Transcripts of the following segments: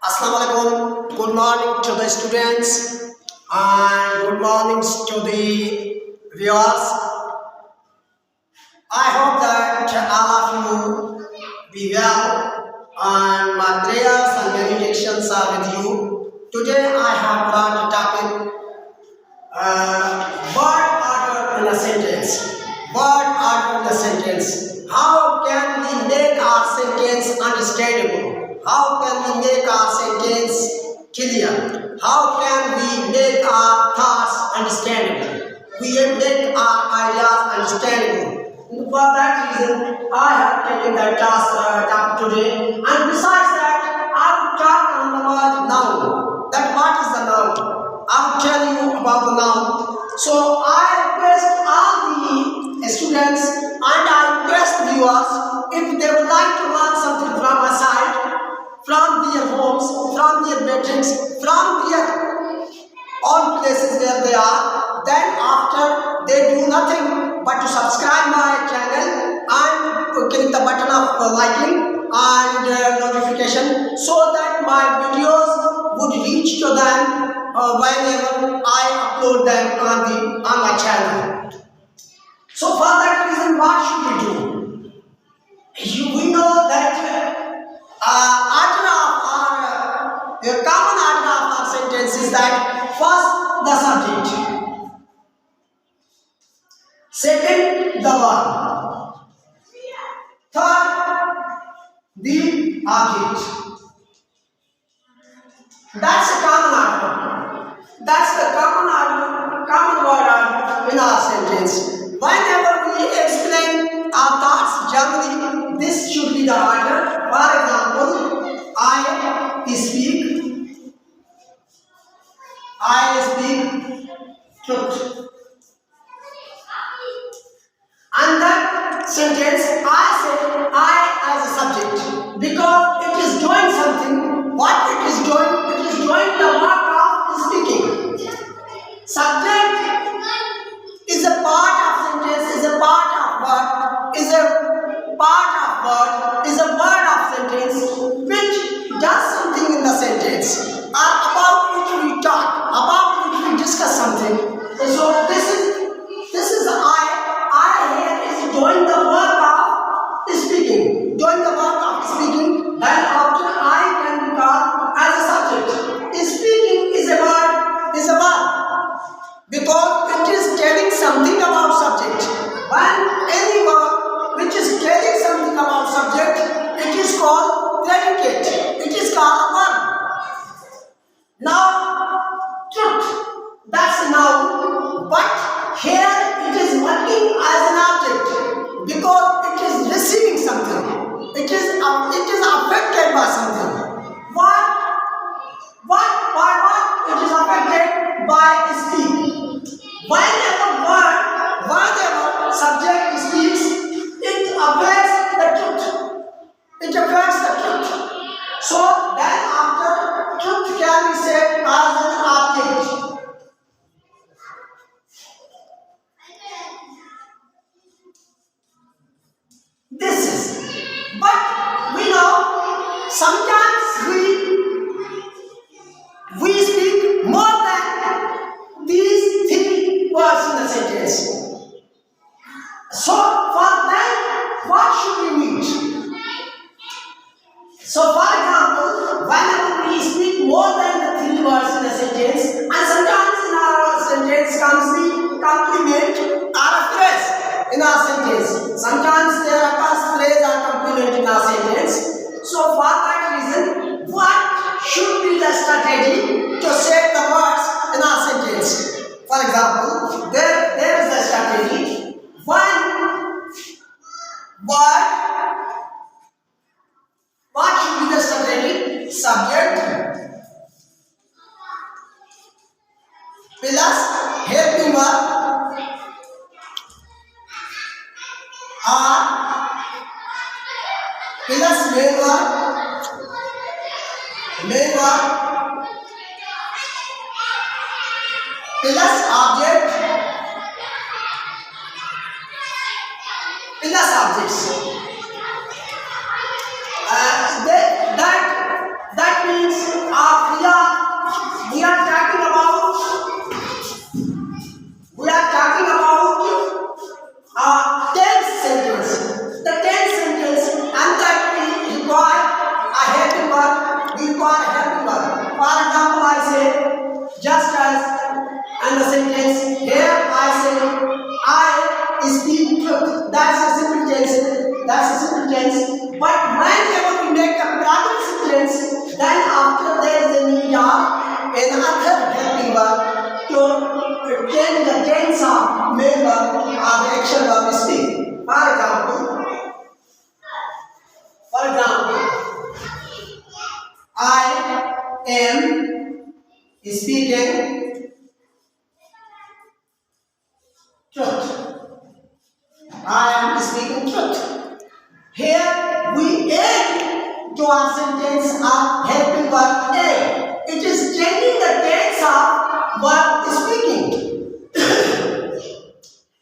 Assalamualaikum. Good morning to the students and good mornings to the viewers. I hope that all of you be well and my prayers and meditations are with you. Today I have brought a topic word order in a sentence. Word order in a sentence. How can we make our sentence understandable? How can we make our sentence clear? How can we make our thoughts understandable? We make our ideas understandable. For that reason, I have taken that task today. And besides that, I will talk on the word noun. That what is the noun? I will tell you about the noun. So I request all the students and I request viewers if they would like to learn something from my side, from their homes, from their bedrooms, from their own places where they are, then after they do nothing but to subscribe my channel and click the button of liking and notification so that my videos would reach to them whenever I upload them on my channel. So for that reason, what should we do? We know that a common order of our sentence is that first the subject, second the verb, third the object. That's a common order. That's the common word order in our sentence. Whenever we explain our thoughts generally, this should be the order. For example, I speak truth. And that sentence, I say I as a subject because it is doing something. What it is doing? It is doing the work of speaking. Subject is a part of sentence, is a part of word, is a part of word, is a word of sentence which does something in the sentence or about which we talk, about which we discuss something. So this is I here is doing the work of speaking, doing the work of speaking. Then after I can be called as a subject. Speaking is a verb because it is telling something about subject. When any word which is telling something about subject, it is called predicate. It is called a verb. Now, truth, that's a noun, but here it is working as an object because it is receiving something. It is affected by something. By what? It is affected by speech. Whenever subject speaks, it affects the truth. It affects the truth. So then after, truth can be said as an object. This is. But we know sometimes we speak more than these three words in the sentence. So for that, what should we need? So for example, whenever we speak more than the three words in a sentence, and sometimes in our sentence comes the complement or a phrase in our sentence. Sometimes there are phrase or complement in our sentence. So for that reason, what should be the strategy to set the words in our sentence? For example, there is the strategy. One word, what should be the strategy? Subject plus helping verb or plus main verb plus object plus objects. That means another helping verb to change the tense of main verb or the action verb speak. For example, I am speaking truth. I am speaking truth. Here we add to our sentence a helping verb add. It is changing the tense of verb speaking.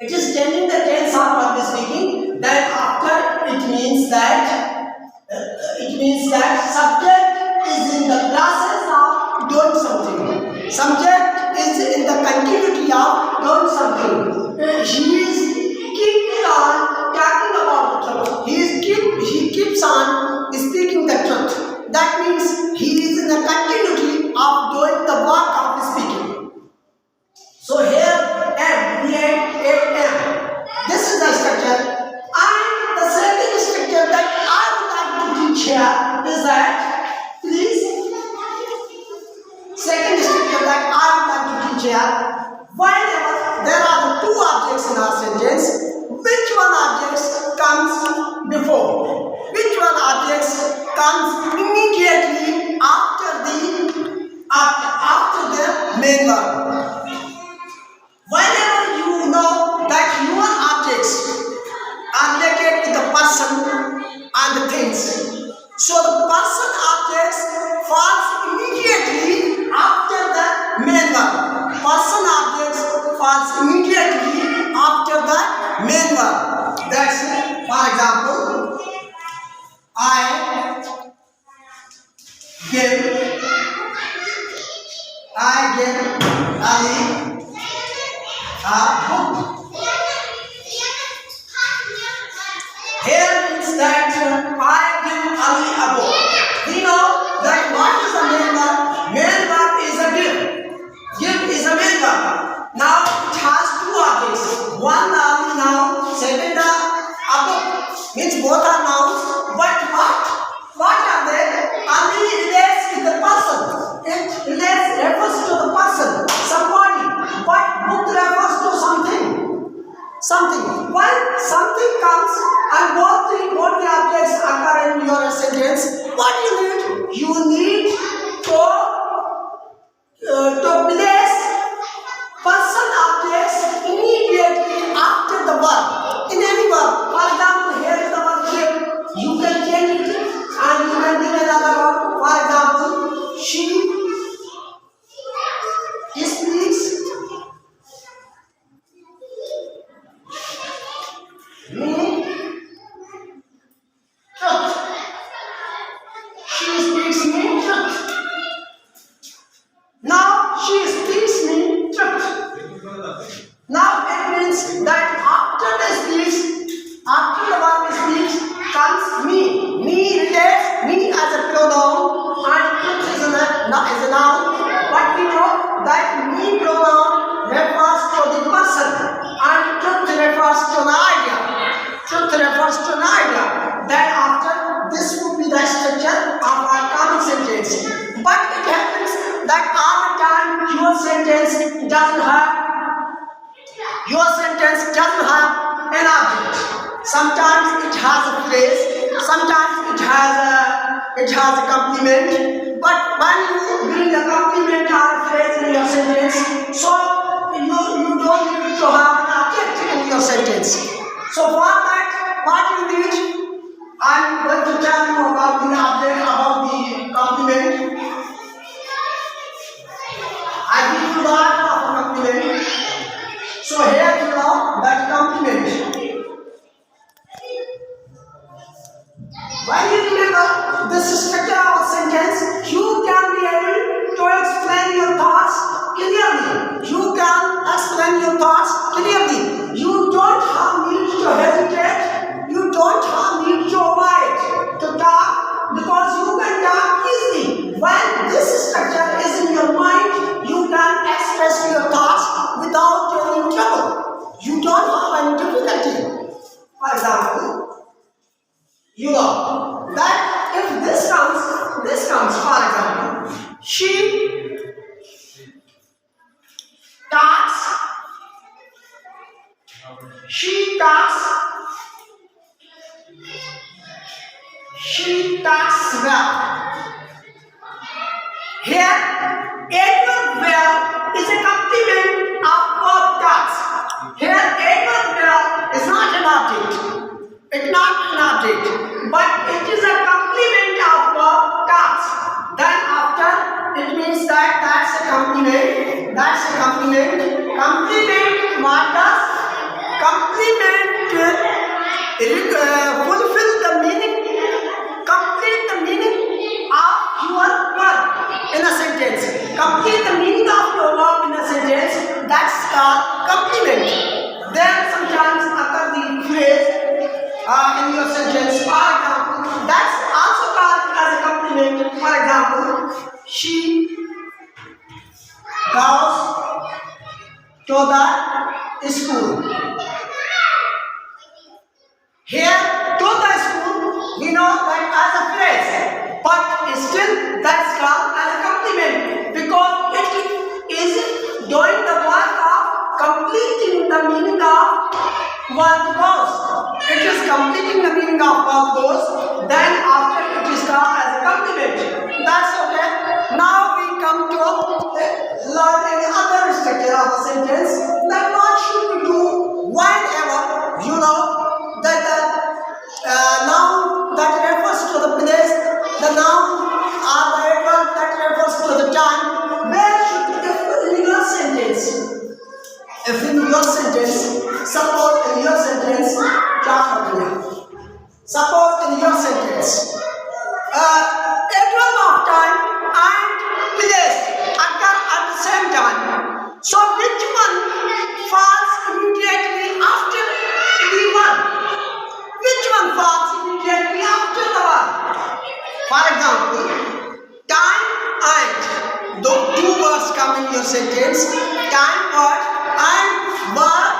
It is changing the tense of verb speaking. Then after it means that subject is in the process of doing something. Subject is in the continuity of doing something. He is keeping on talking about the truth. He keeps on speaking the truth. That means he is in the continuity of doing the work of speaking. So here M, we add M. This is the structure. And the second structure that I would like to teach here is that, please, second structure that I would like to teach here, whenever there are the two objects in our sentence, which one object comes before? Which one object comes immediately after the main verb? Whenever you know that your objects are related to the person and the things, so the person objects falls immediately after the main verb. Person objects falls immediately after the main verb. That's it. For example, I give Ali a book. Here means that I give Ali a book. We know that what is the main verb? Main verb is a give. Give is a main verb. Now it has two objects. One Ali noun, second a book. Means both are nouns. But what are they? Ali relates with the person. It refers to the person, somebody. But book refers to something. When something comes and both the objects occur in your sentence, what do you need? You need to place person objects immediately after the verb. In any verb. For example, here is the word give. You can change it and you can give another word. For example, she speaks me truth. She speaks me truth. Now she speaks me truth. Now it means that after the verb speaks comes me. Me relates me as a pronoun and truth is a noun. But we know that me pronoun refers to the person and truth refers to an idea. Then after this would be the structure of our common sentence. But it happens that all the time your sentence doesn't have an object. Sometimes it has a phrase, sometimes it has a complement. But when you bring a complement or a phrase in your sentence, so you don't need to have an object in your sentence. So for that, what you need, I'm going to tell you about the object, about the complement. I give you the art of a complement. So here you know that complement. When you remember this structure of a sentence, you can be able to explain your thoughts clearly. You don't have need to hesitate. You don't have need to avoid to talk, because you can talk easily. When this structure is in your mind, you can express your thoughts without any trouble. You don't have any difficulty. For example, you know that if this comes, for example, she well. Here, adverb well is a complement of verb does. Here, adverb well is not an object. It's not an object, but it is a complement of verb does. Then after, it means that that's a complement. That's a complement. Complement what does? Complement fulfill the meaning, complete the meaning of your word in a sentence. Complete the meaning of your word in a sentence. That's called complement. Then sometimes occur the phrase in your sentence. For example, that's also called as a complement. For example, she goes to the school. Here, to the school, we know that as a phrase, but still that's called as a complement because it is doing the work of completing the meaning of what goes. It is completing the meaning of what goes. Then after it is called as a complement. That's okay. Now we come to learn any other structure of a sentence. Then what should we do whenever you know that the noun that refers to the place, the noun or the adverb that refers to the time, where should in your sentence? If in your sentence, suppose in your sentence, suppose in your sentence, adverb of time and place occur at the same time. So which one falls immediately after the one? Which one falls immediately after the one? For example, time and the two words come in your sentence. Time word and word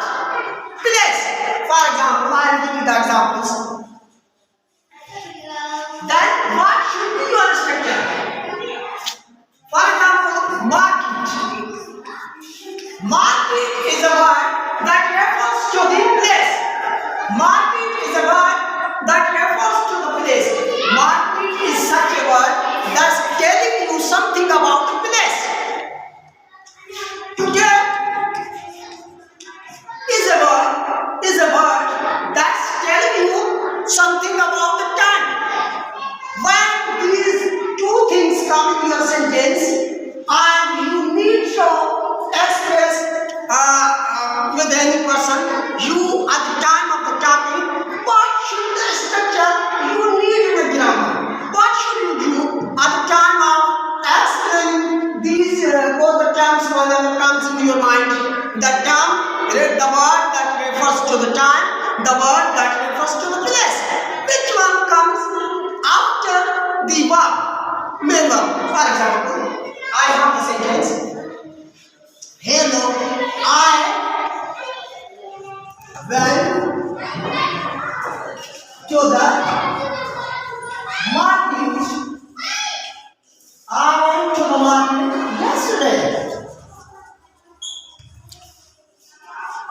place. For example, I will give you the examples. Then what should be your structure? For example, market. Market is a word that refers to the place. Market is a word that refers to the place. Market is such a word that's telling you something about the place. Today is a word that's telling you something about the time. When these two things come in your sentence and you need to express with any person, you at the time of the topic, what should the structure you need in the grammar? What should you do at the time of explaining these both the terms whenever comes into your mind? The term, the word that refers to the time, the word that refers to the place. Which one comes after the verb? Main verb. For example, I have the sentence. Hello, I went to the market. I went to the market yesterday.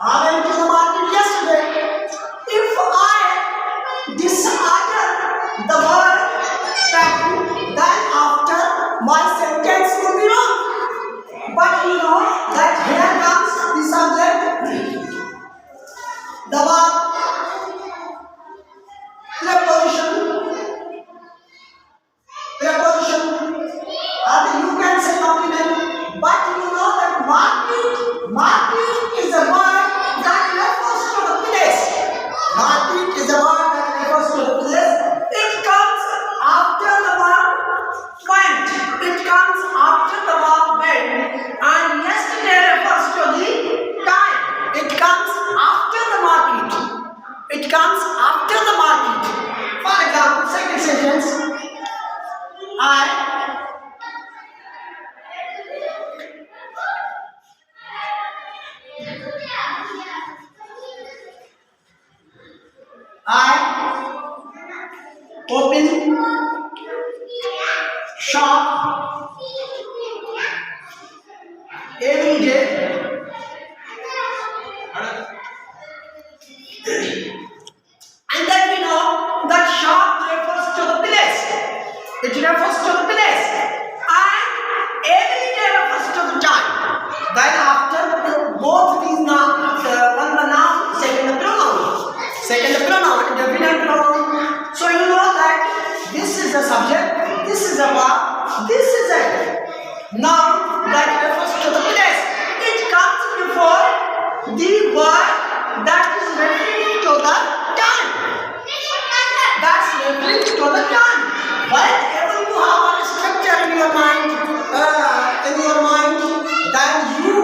I went to the market yesterday. If I disorder the word pattern, then after my sentence would be wrong. But you know that here comes the subject, the verb, preposition, and you can say complement. But you know that market is a word that refers to the place. Market is a word that refers to the place. It comes after the verb went. It comes after the verb went. And yesterday refers to the time. It comes after the market. It comes after the market. For example, second sentence. I open shop every day. And then we know that shop refers to the place. It refers to the place. And ability refers to the time. Then after both these nouns, one the noun, second the pronoun. Second the pronoun, definite pronoun. So you know that this is the subject, this is a verb, this is a noun that refers to the place. It comes before the word that is referring to the time. That's referring to the time. But able to have a structure in your mind, then you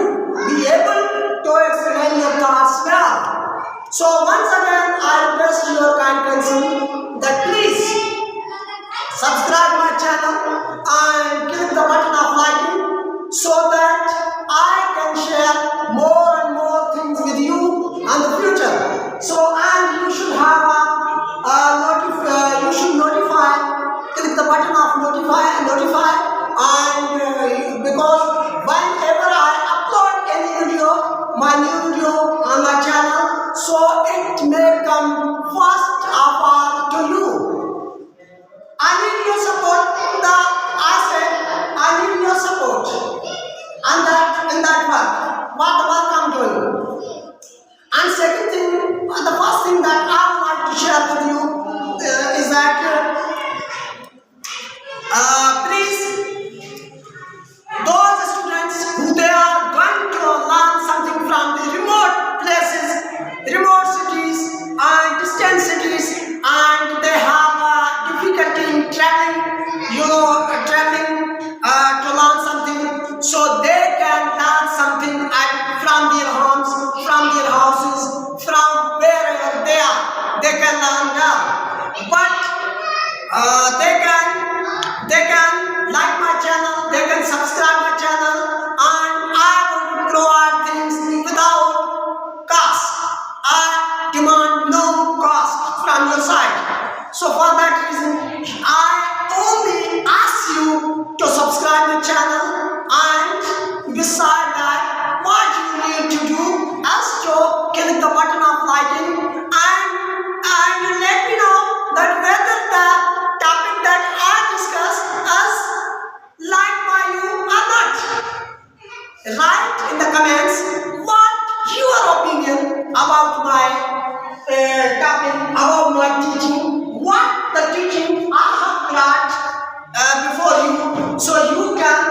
be able to explain your thoughts well. So once again, I request your kind concern that please subscribe my channel and click the button of liking so that I can share more and more things with you in the future. So and you should have you should notify, click the button of notify and because whenever I upload any video, my new video on my channel, so it may come first of all to you. I need your support. I said I need your support. And that in that work, what the work I'm doing. And second thing, the first thing that I would like to share with you is that please, those students who they are going to learn something from the remote places, remote cities and distant cities, and they have difficulty in traveling, to learn something, so they can learn something from their homes, from their houses, from wherever they are. They can learn now, but they can like my channel, they can subscribe my channel, and I will provide things without cost. I demand no cost from your side. So for that reason, I only ask you to subscribe my channel, and beside that, what you need to do is to click the button of liking and let me know that whether the topic that I discuss is liked by you or not. Write in the comments what your opinion about my topic, about my teaching, what the teaching I have brought before you, so you can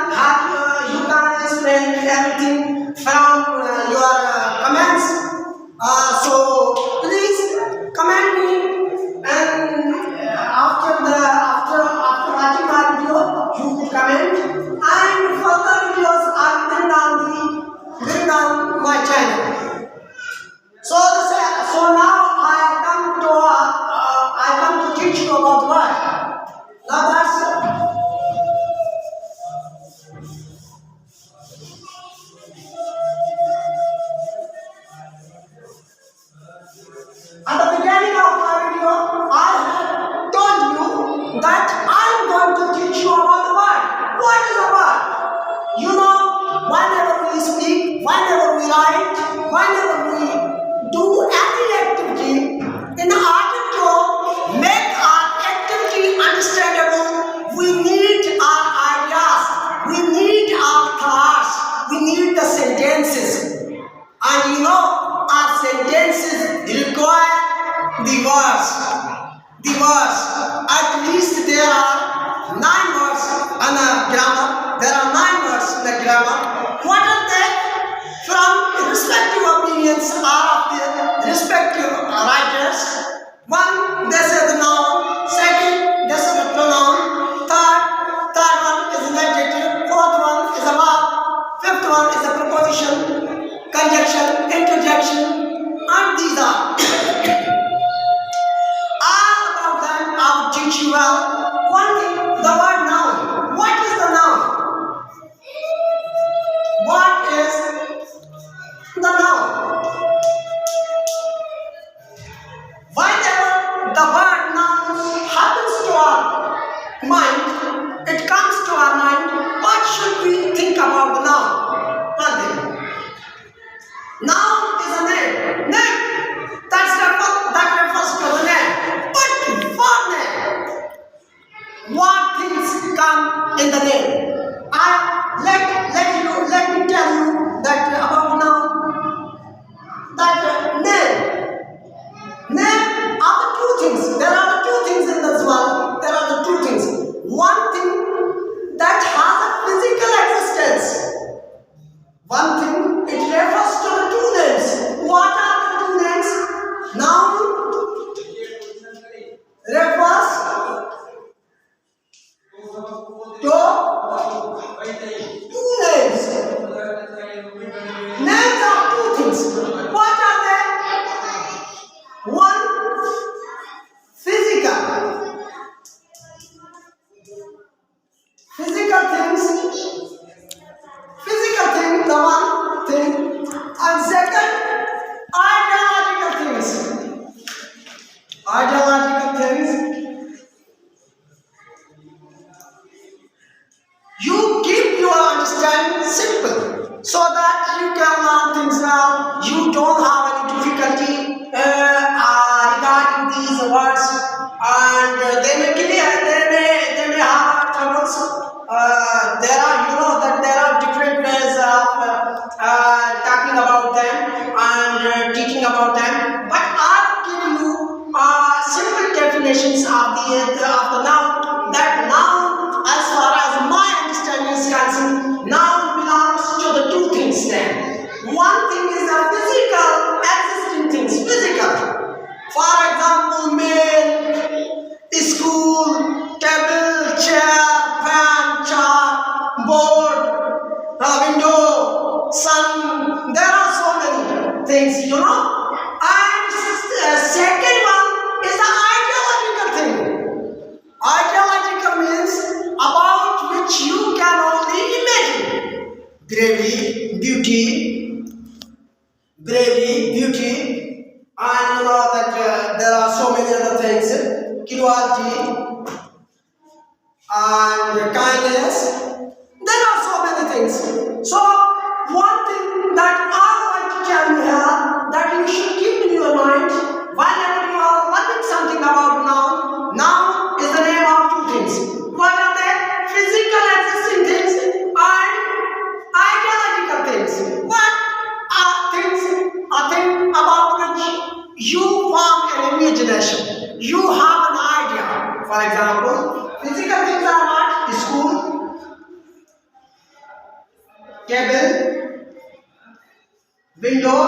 things come in the name. Let me tell you that about now that name are the two things. There are the two things in this world. There are the two things. One thing that has a physical existence. One thing, it refers to the two names. What are the two names? Noun refers to two names. Names are two things. What are they? One, physical. Physical things. Physical thing, the one thing. And second, ideological things. Ideological things. You keep your understanding simple so that you can learn things now. You don't have any difficulty regarding these words, and they may have troubles. There are different ways of talking about them and teaching about them. But I'll give you simple definitions of the noun. That noun, as far as my understanding is concerned, noun belongs to the two things then. One thing is the physical existing things, physical. For example, mail, school, table, chair, fan, chart, board, window, sun. There are so many things, And second one is the ideological thing. Ideological means about which you can only imagine. Bravery, beauty, and that there are so many other things. Cruelty and kindness. There are so many things. So one thing that I want to tell you here that you should keep in your mind whenever you are learning something about noun. Noun is the name of two things. What are they? Physical existing things and ideological things. What are things? A thing about which you form an imagination. You have an idea. For example, physical things are what? School, table, window,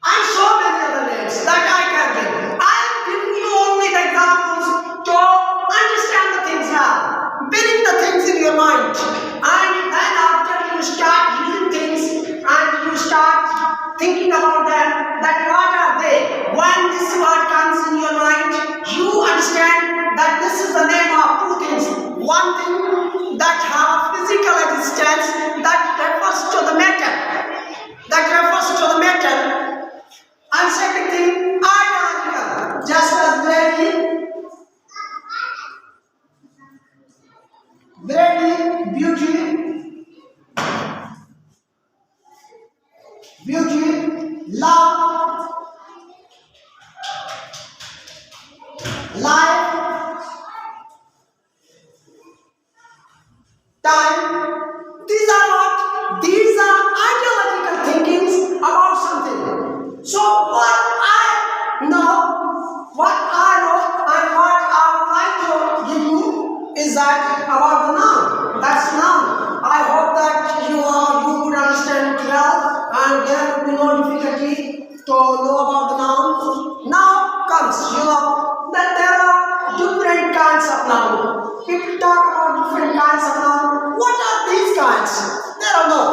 and so many other names that I can give. I am giving you only the examples to understand the things now. Building the things in your mind. And then after you start using things and you start thinking about them, that what are they? When this word comes in your mind, you understand that this is the name of two things. One thing that have physical existence that refers to the matter. And second thing, ideological. Just as beauty, love, life, time. These are what? These are ideological thinkings about something. So what I know, and what I would like to give you is that about the noun. That's noun. I hope that you would understand it well, and there will be no difficulty to know about the noun. Now comes, that there are different kinds of noun. People talk about different kinds of noun. What are these kinds? There are no.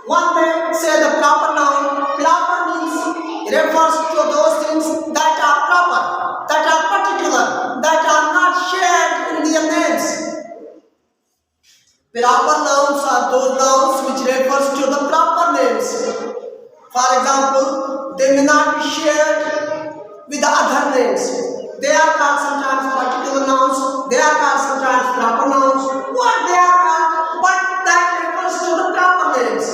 One may say the proper noun. Proper means refers to those things that are proper, that are particular, that are not shared in their names. Proper nouns are those nouns which refers to the proper names. For example, they may not be shared with the other names. They are called sometimes particular nouns, they are called sometimes proper nouns. What they are called, but that refers to the proper names.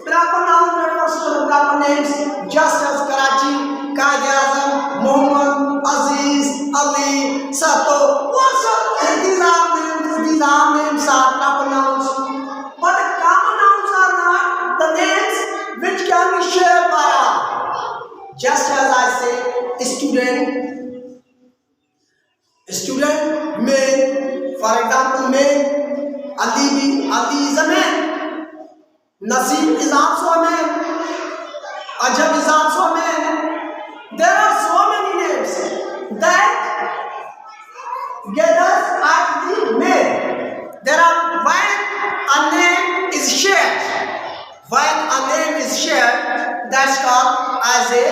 Proper noun refers to the proper names, just as Karachi, Qaid-e-Azam, Muhammad, Aziz, Ali, So also these are names are proper nouns. But the common nouns are not the names which can be shared by all. Just as I say, student, man. For example, man. Ali is a man. Nasim is also a man. Ajab is also a man. There are so many names that get us at the man. When a name is shared, that's called as a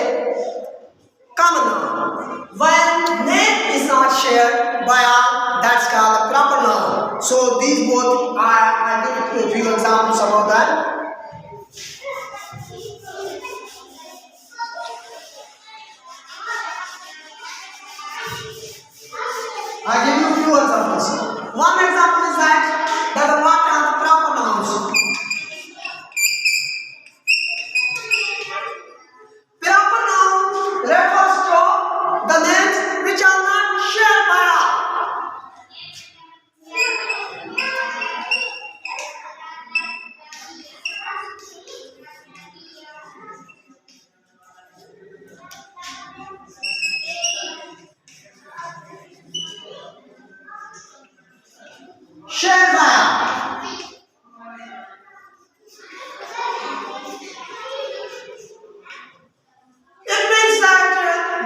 common noun. When name is not shared by all, that's called a proper noun. So these both I give you a few examples about that. I give you a few examples. One example is that what are the proper nouns? Proper noun refers to the names which are not shared by all. Shared by all. It means that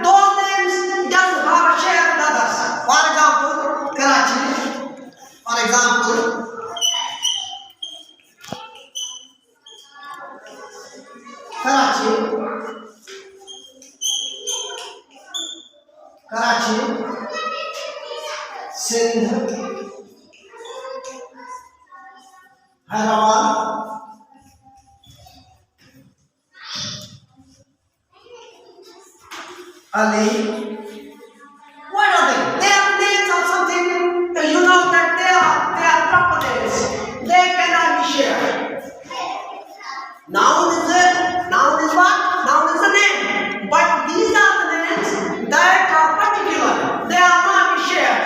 those names doesn't have a share with others. For example, Karachi. For example, Karachi, Sindh, Hyderabad, Ali. What are they? They are names of something. You know that they are proper names. They cannot be shared. Noun is what? Noun is a name. But these are the names that are particular. They are not be shared.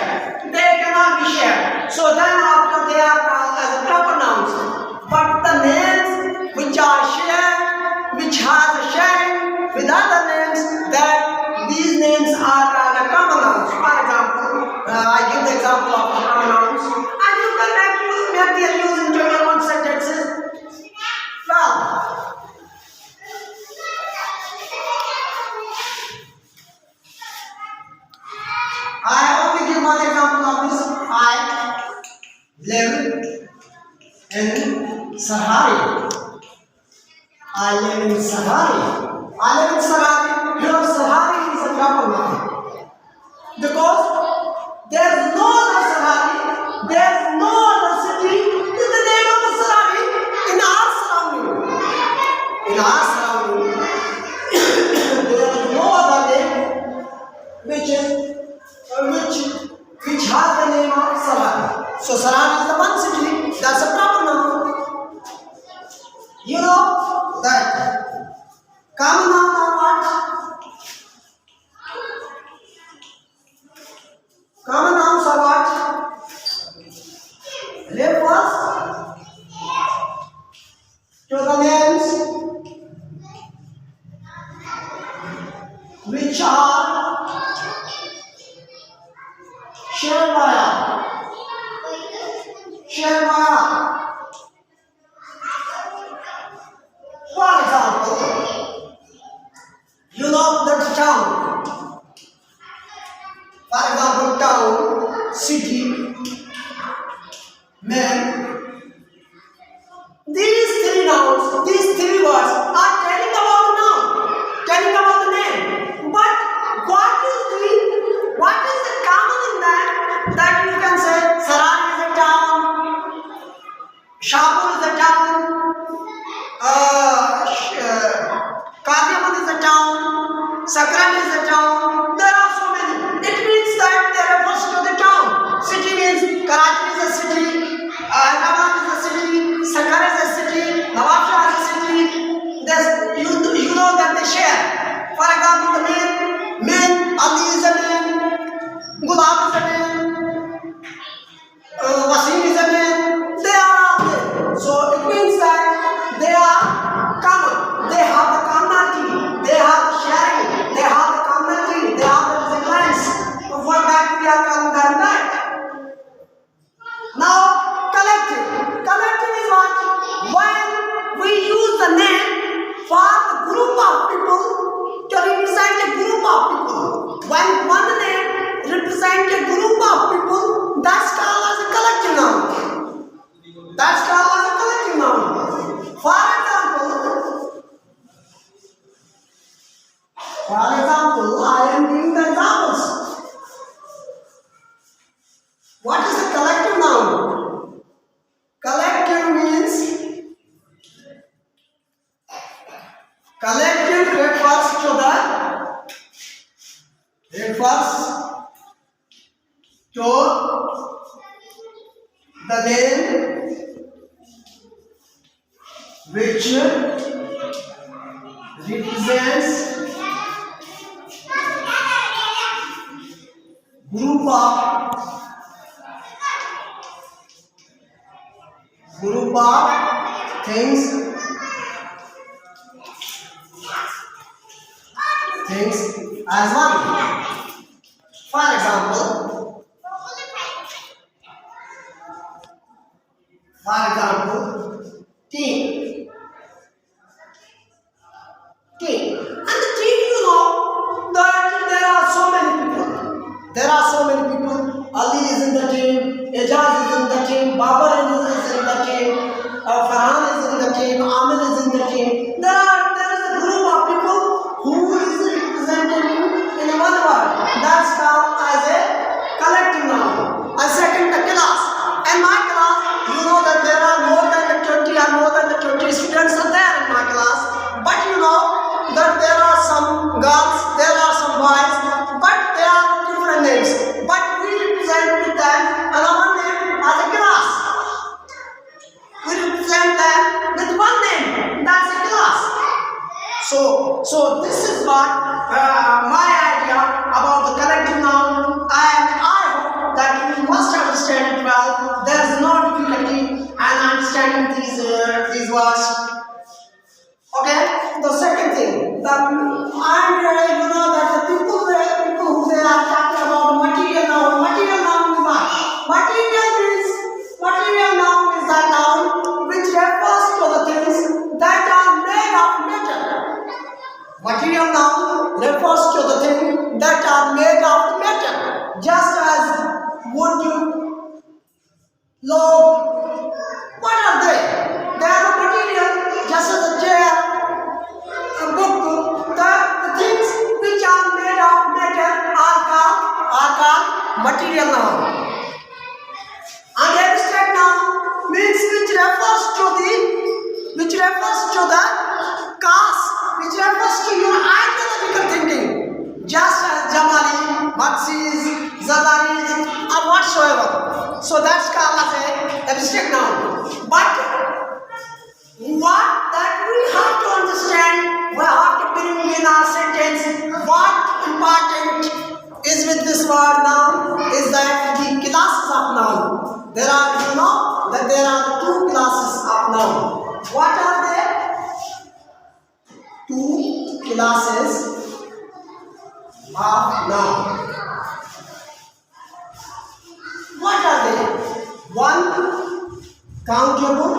They cannot be shared. So then after they are called as proper nouns. But the names which are shared, which has a sharing with other names, that these names are called a common nouns. For example, I give the example of common nouns, and you can make their use into your own sentences. Well, I only give one example of this. I live in Sahari. I live in Sahari. Here Sahari is a proper noun. Because there is no other Sahari, there is no other city with the name of the Sahari in our surrounding. There is no other name which has the name of Sahari. So Sahari is the one city, that's a proper noun. You know that common noun are what? Common nouns are what? Refers to the names which are shared by all. For example, you know that town. For example, town, city, man. These three nouns, these three words are telling about the noun, telling about the name. But what is the common in that you can say Saran is a town, Shahpur is a town, Kaziamad is a town, Sakran is a town. There are so many. It means that they refers to the town. City means Karachi is a city, and When one name represents a group of people, that's called as a collective noun. That's called as a collective noun. For example, I am giving the examples. What is a collective noun? Collective means collective refers to the name which represents group of things as one. For example, team. And the team, you know that there are so many people. There are so many people. Ali is in the team, Ejaz is in the team, Babar is in the team, Farhan is in the team, Amir is in the team. There is a group of people who is representing in one word. That's called as a collective noun. And second, the class. In my class, you know that there are more than 20 or more than 20 students are there in my class. But you know that there are some girls, there are some boys, but they are different names. But we represent with them another name as a class. We represent them with one name, that's a class. So this is what my idea about the collective noun, and I hope that you must understand it well. There is no difficulty in understanding these words. Okay. The second thing, you know that the people who they are talking about material noun. Material noun is what? Material noun is that noun which refers to the things that are made of metal. Material noun refers to the things that are made of metal, just as wood, log. What are they? They are the material, just as a chair, a book. The things which are made of metal are called material noun. And abstract noun means which refers to the cause, which refers to your ideological thinking, just as Jamali, Marxist, Zadaris, or whatsoever. So that's called as a abstract noun. But what that we have to understand, we have to bring in our sentence, what important is with this word noun is that the classes of noun. There are two classes of noun. What are they? Two classes of noun. What are they? One, countable.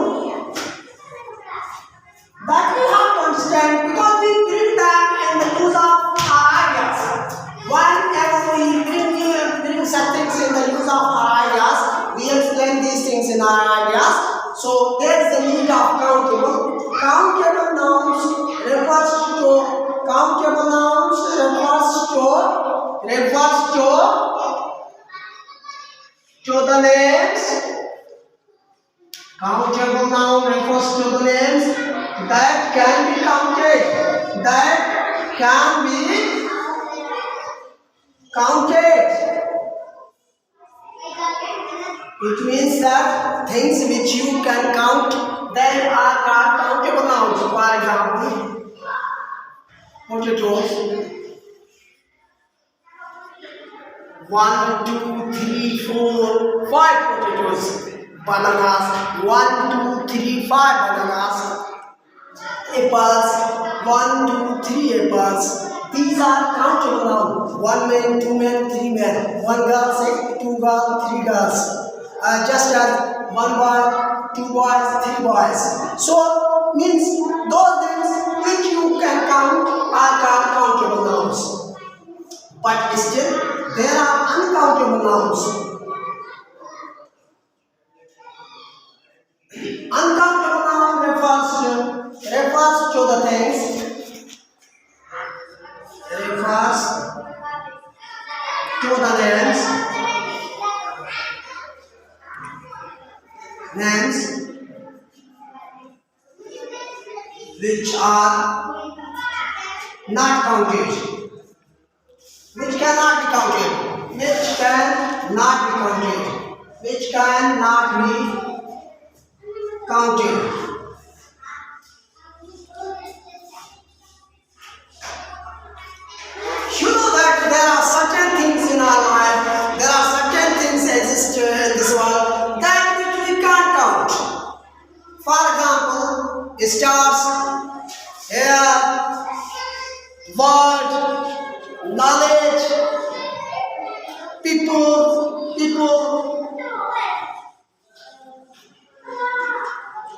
That we have to understand because we bring them in the use of our ideas. Whenever we bring some things in the use of our ideas, we explain these things in our ideas. So there is the need of countable. Countable nouns refers to the names. Countable noun refers to the names that can be counted. That can be counted. It means that things which you can count, they are called countable nouns. For example, potatoes. 1, 2, 3, 4, 5 potatoes. Bananas. 1, 2, 3, 5 bananas. Apples. 1, 2, 3 apples. These are countable nouns. 1 man, 2 men, 3 men. 1 girl, 2 girls, 3 girls. Just as 1 boy, 2 boys, 3 boys. So means those things which you can count are called countable nouns. but still there are uncountable nouns. Uncountable noun refers to the things, refers to the names which are not counted, which cannot be counted, which cannot be counted, which cannot be counted. You know that there are certain things in our life, there are certain things exist in this world that which we can't count. For example, stars, air, word, knowledge, people,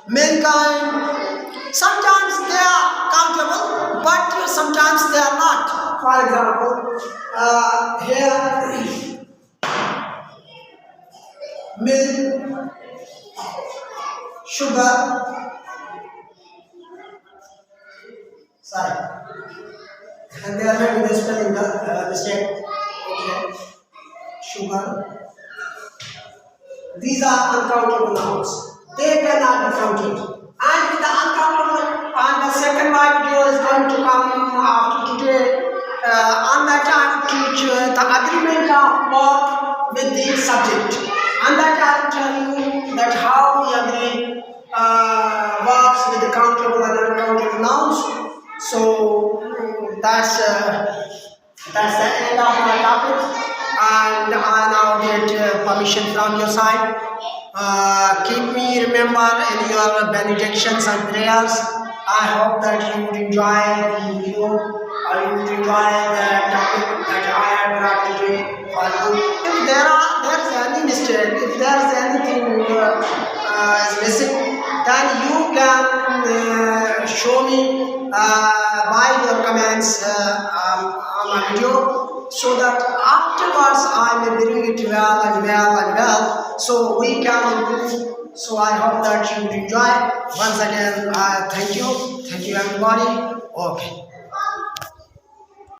mankind. Sometimes they are countable, but sometimes they are not. For example, here, milk, sugar, sorry, and they are making the spelling mistake. Okay, sugar. These are uncountable nouns. They cannot be counted. And with the uncountable, and the second my video is going to come after today. On that I will teach the agreement of work with the subject. And that I will tell you that how we agree works with the countable and uncountable nouns. So that's the end of my topic. And I now get permission from your side. Keep me remember in your benedictions and prayers. I hope that you would enjoy the video, or you would enjoy the topic that I have brought today for you. If there's any mistake, if there's anything is missing, then you can show me by your comments on my video, so that afterwards I may bring it well, so we can improve. So I hope that you enjoy. Once again, thank you everybody. Okay.